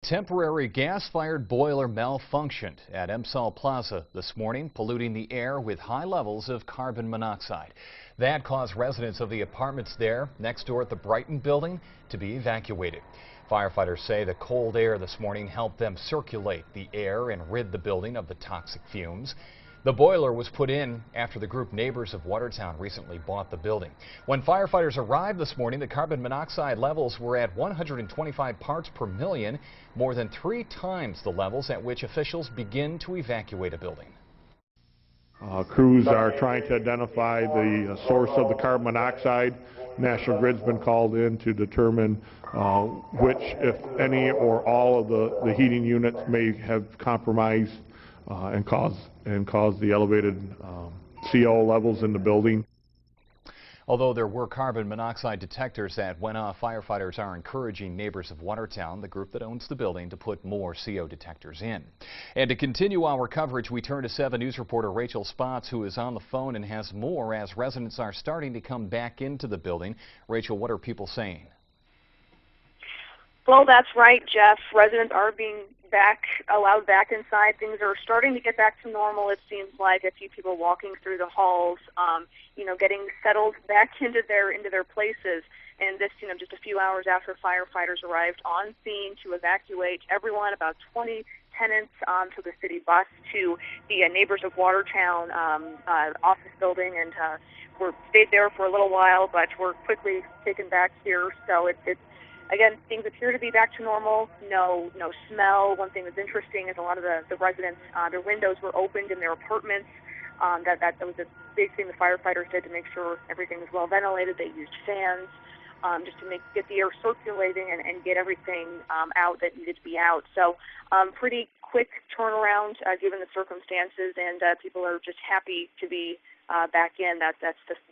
Temporary gas-fired boiler malfunctioned at MSAL Plaza this morning, polluting the air with high levels of carbon monoxide. That caused residents of the apartments there next door at the Brighton building to be evacuated. Firefighters say the cold air this morning helped them circulate the air and rid the building of the toxic fumes. The boiler was put in after the group Neighbors of Watertown recently bought the building. When firefighters arrived this morning, the carbon monoxide levels were at 125 parts per million, more than 3 times the levels at which officials begin to evacuate a building. Crews are trying to identify the source of the carbon monoxide. National Grid's been called in to determine which, if any, or all of the heating units may have compromised and cause the elevated CO levels in the building. Although there were carbon monoxide detectors that went off, firefighters are encouraging Neighbors of Watertown, the group that owns the building, to put more CO detectors in. And to continue our coverage, we turn to 7 News reporter Rachel Spots, who is on the phone and has more as residents are starting to come back into the building. Rachel, what are people saying? Well, that's right, Jeff. Residents are being allowed back inside. Things are starting to get back to normal. It seems like a few people walking through the halls, getting settled back into their places. And this, just a few hours after firefighters arrived on scene to evacuate everyone, about 20 tenants onto the city bus to the Neighbors of Watertown office building, and stayed there for a little while, but were quickly taken back here. So it's again, things appear to be back to normal. No smell. One thing that's interesting is a lot of the residents, their windows were opened in their apartments. That was a big thing the firefighters did to make sure everything was well ventilated. They used fans just to get the air circulating and get everything out that needed to be out. So pretty quick turnaround given the circumstances, and people are just happy to be back in. That's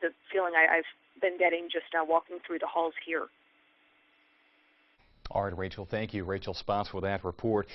the feeling I've been getting just walking through the halls here. All right, Rachel, thank you. Rachel Spots with that report.